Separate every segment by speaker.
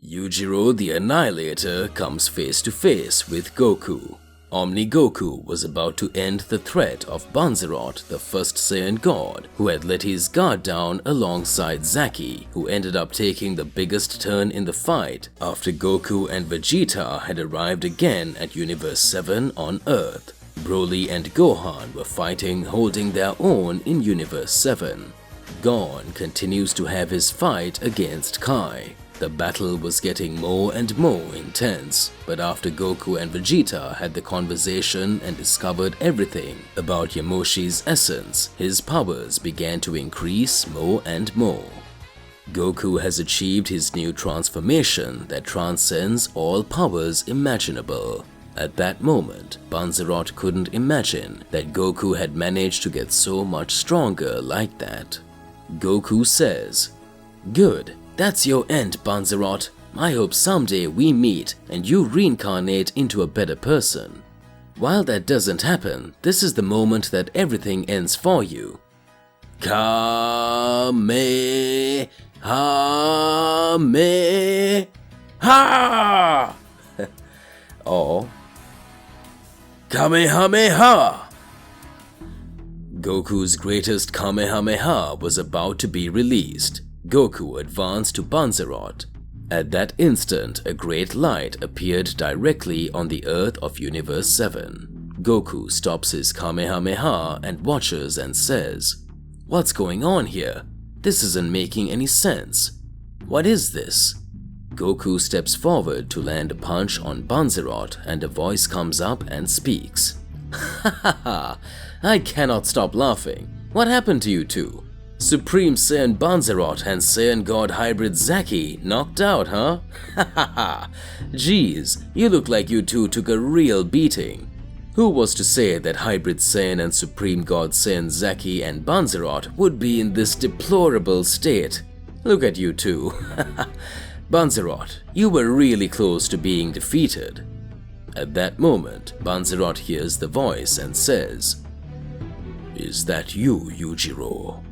Speaker 1: Yujiro the Annihilator comes face to face with Goku. Omni Goku was about to end the threat of Banzerot, the first Saiyan god, who had let his guard down alongside Zaki, who ended up taking the biggest turn in the fight after Goku and Vegeta had arrived again at Universe 7 on Earth. Broly and Gohan were fighting, holding their own in Universe 7. Gon continues to have his fight against Kai. The battle was getting more and more intense, but after Goku and Vegeta had the conversation and discovered everything about Yamoshi's essence, his powers began to increase more and more. Goku has achieved his new transformation that transcends all powers imaginable. At that moment, Banzerot couldn't imagine that Goku had managed to get so much stronger like that. Goku says, "Good. That's your end, Banzerot. I hope someday we meet and you reincarnate into a better person. While that doesn't happen, this is the moment that everything ends for you. Kamehameha! Or Kamehameha! Goku's greatest Kamehameha was about to be released. Goku advanced to Banzerot. At that instant, a great light appeared directly on the Earth of Universe 7. Goku stops his Kamehameha and watches and says, "What's going on here? This isn't making any sense. What is this?" Goku steps forward to land a punch on Banzerot and a voice comes up and speaks. "Ha ha ha! I cannot stop laughing. What happened to you two? Supreme Saiyan Banzerot and Saiyan God Hybrid Zaki knocked out, huh? Ha ha ha! Geez, you look like you two took a real beating. Who was to say that Hybrid Saiyan and Supreme God Saiyan Zaki and Banzerot would be in this deplorable state? Look at you two. Banzerot, you were really close to being defeated." At that moment, Banzerot hears the voice and says, "Is that you, Yujiro?"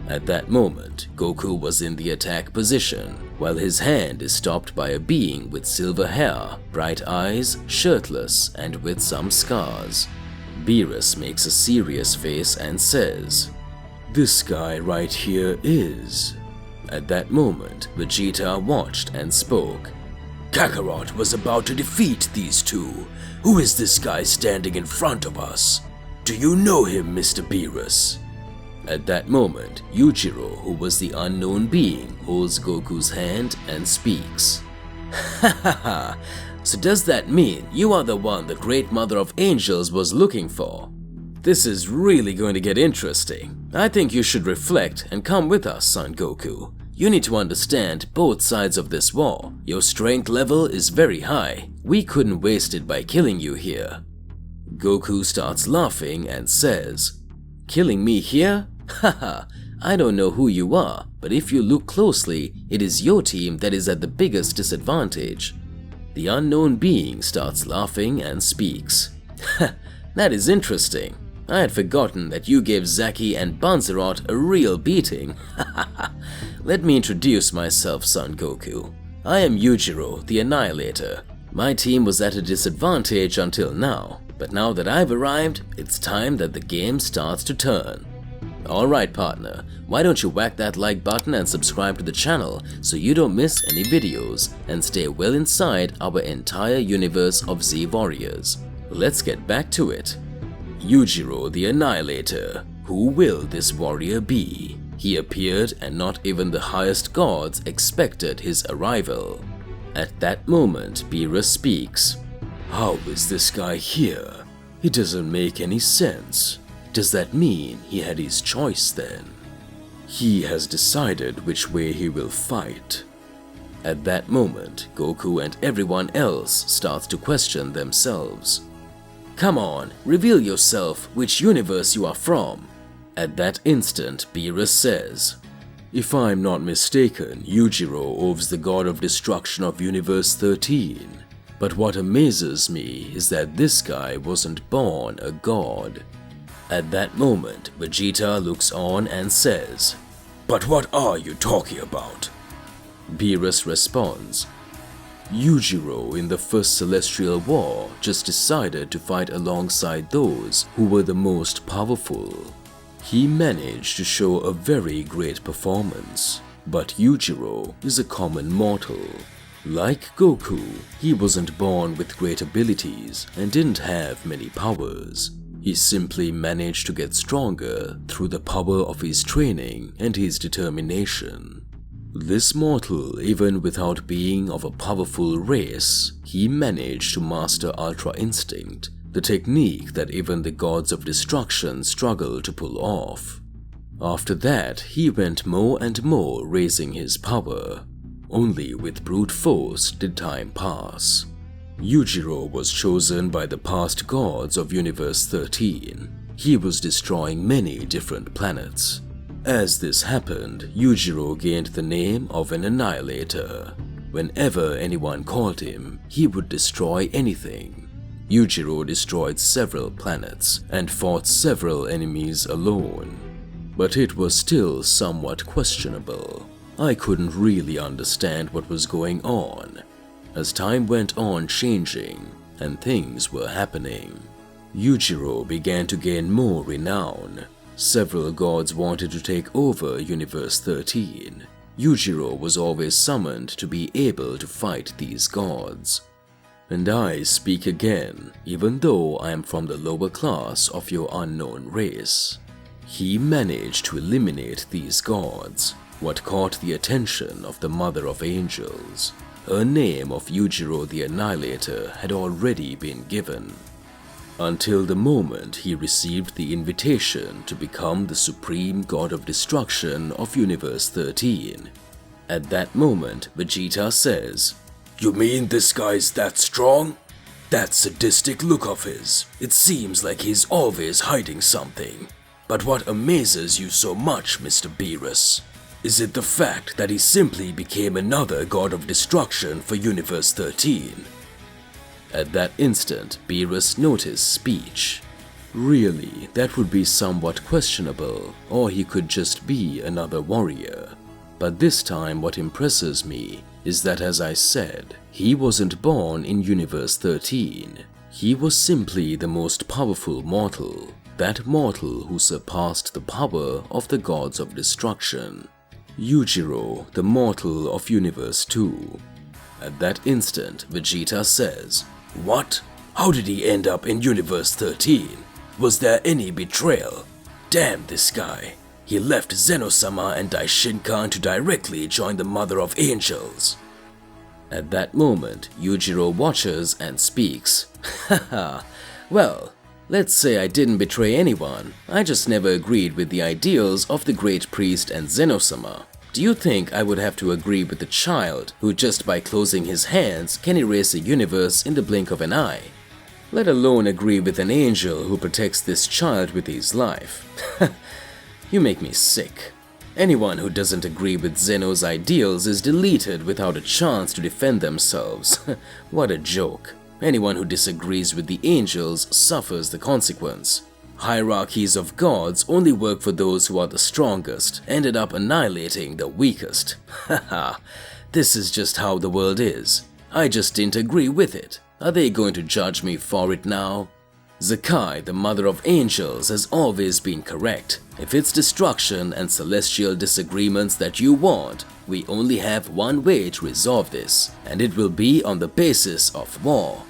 Speaker 1: At that moment, Goku was in the attack position, while his hand is stopped by a being with silver hair, bright eyes, shirtless, and with some scars. Beerus makes a serious face and says, "This guy right here is..." At that moment, Vegeta watched and spoke. "Kakarot was about to defeat these two. Who is this guy standing in front of us? Do you know him, Mr. Beerus?" At that moment, Yujiro, who was the unknown being, holds Goku's hand and speaks. "Ha ha ha! So does that mean you are the one the Great Mother of Angels was looking for? This is really going to get interesting. I think you should reflect and come with us, Son Goku. You need to understand both sides of this war. Your strength level is very high. We couldn't waste it by killing you here." Goku starts laughing and says, "Killing me here? Haha, I don't know who you are, but if you look closely, it is your team that is at the biggest disadvantage." The unknown being starts laughing and speaks. "That is interesting. I had forgotten that you gave Zaki and Banzerot a real beating. Let me introduce myself, Son Goku. I am Yujiro, the Annihilator. My team was at a disadvantage until now, but now that I've arrived, it's time that the game starts to turn. Alright partner, why don't you whack that like button and subscribe to the channel so you don't miss any videos and stay well inside our entire universe of Z Warriors. Let's get back to it. Yujiro the Annihilator. Who will this warrior be? He appeared and not even the highest gods expected his arrival. At that moment, Beerus speaks. "How is this guy here? It doesn't make any sense. Does that mean he had his choice then? He has decided which way he will fight." At that moment, Goku and everyone else starts to question themselves. "Come on, reveal yourself, which universe you are from." At that instant, Beerus says, "If I'm not mistaken, Yujiro owes the god of destruction of Universe 13. But what amazes me is that this guy wasn't born a god." At that moment, Vegeta looks on and says, "But what are you talking about?" Beerus responds, Yujiro in the First Celestial War just decided to fight alongside those who were the most powerful. He managed to show a very great performance, but Yujiro is a common mortal. Like Goku, he wasn't born with great abilities and didn't have many powers. He simply managed to get stronger through the power of his training and his determination. This mortal, even without being of a powerful race, he managed to master Ultra Instinct, the technique that even the gods of destruction struggle to pull off. After that, he went more and more raising his power. Only with brute force did time pass. Yujiro was chosen by the past gods of Universe 13. He was destroying many different planets. As this happened, Yujiro gained the name of an annihilator. Whenever anyone called him, he would destroy anything. Yujiro destroyed several planets and fought several enemies alone. But it was still somewhat questionable. I couldn't really understand what was going on. As time went on changing and things were happening, Yujiro began to gain more renown. Several gods wanted to take over Universe 13. Yujiro was always summoned to be able to fight these gods. And I speak again, even though I am from the lower class of your unknown race. He managed to eliminate these gods, what caught the attention of the Mother of Angels. Her name of Yujiro the Annihilator had already been given. Until the moment he received the invitation to become the supreme god of destruction of Universe 13. At that moment, Vegeta says, "You mean this guy's that strong? That sadistic look of his, it seems like he's always hiding something. But what amazes you so much, Mr. Beerus? Is it the fact that he simply became another god of destruction for Universe 13? At that instant, Beerus noticed speech. Really, that would be somewhat questionable, or he could just be another warrior. But this time what impresses me is that, as I said, he wasn't born in Universe 13. He was simply the most powerful mortal, that mortal who surpassed the power of the gods of destruction. Yujiro, the mortal of Universe 2. At that instant, Vegeta says, "What? How did he end up in Universe 13? Was there any betrayal? Damn this guy. He left Zeno-sama and Daishinkan to directly join the Mother of Angels." At that moment, Yujiro watches and speaks. Haha, well, let's say I didn't betray anyone. I just never agreed with the ideals of the Great Priest and Zeno-sama. Do you think I would have to agree with a child who just by closing his hands can erase a universe in the blink of an eye? Let alone agree with an angel who protects this child with his life. You make me sick. Anyone who doesn't agree with Zeno's ideals is deleted without a chance to defend themselves. What a joke. Anyone who disagrees with the angels suffers the consequence. Hierarchies of gods only work for those who are the strongest, ended up annihilating the weakest. Haha, this is just how the world is. I just didn't agree with it. Are they going to judge me for it now? Zakai, the Mother of Angels, has always been correct. If it's destruction and celestial disagreements that you want, we only have one way to resolve this, and it will be on the basis of war.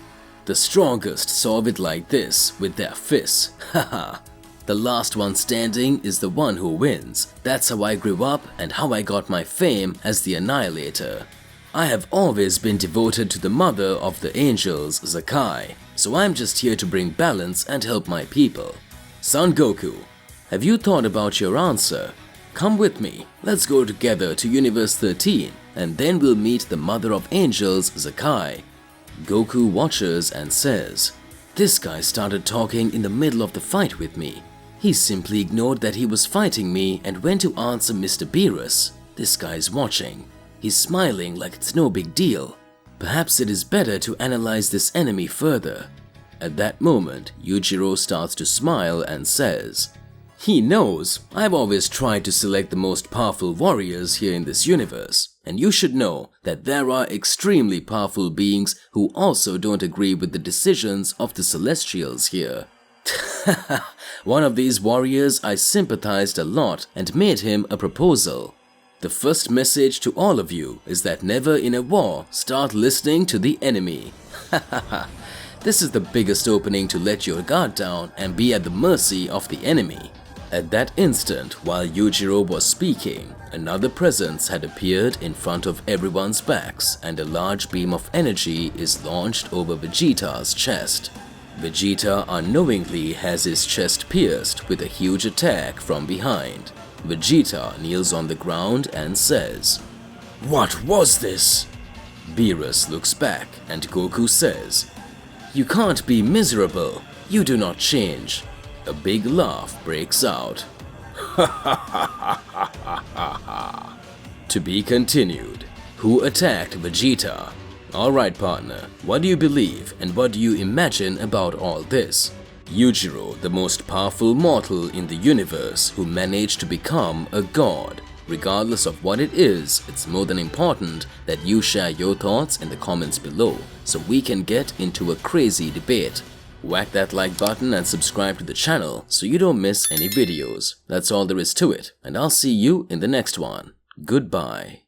Speaker 1: The strongest solve it like this, with their fists. Haha. The last one standing is the one who wins. That's how I grew up and how I got my fame as the Annihilator. I have always been devoted to the Mother of the Angels, Zakai, so I'm just here to bring balance and help my people. Son Goku, have you thought about your answer? Come with me, let's go together to Universe 13, and then we'll meet the Mother of Angels, Zakai. Goku watches and says, "This guy started talking in the middle of the fight with me. He simply ignored that he was fighting me and went to answer Mr. Beerus. This guy's watching. He's smiling like it's no big deal. Perhaps it is better to analyze this enemy further." At that moment, Yujiro starts to smile and says, He knows I've always tried to select the most powerful warriors here in this universe, and you should know that there are extremely powerful beings who also don't agree with the decisions of the Celestials here. One of these warriors I sympathized a lot and made him a proposal. The first message to all of you is that never in a war start listening to the enemy. This is the biggest opening to let your guard down and be at the mercy of the enemy. At that instant, while Yujiro was speaking, another presence had appeared in front of everyone's backs and a large beam of energy is launched over Vegeta's chest. Vegeta unknowingly has his chest pierced with a huge attack from behind. Vegeta kneels on the ground and says, "What was this?" Beerus looks back and Goku says, "You can't be miserable. You do not change." A big laugh breaks out. To be continued. Who attacked Vegeta? Alright partner, what do you believe and what do you imagine about all this? Yujiro, the most powerful mortal in the universe who managed to become a god. Regardless of what it is, it's more than important that you share your thoughts in the comments below so we can get into a crazy debate. Whack that like button and subscribe to the channel so you don't miss any videos. That's all there is to it, and I'll see you in the next one. Goodbye.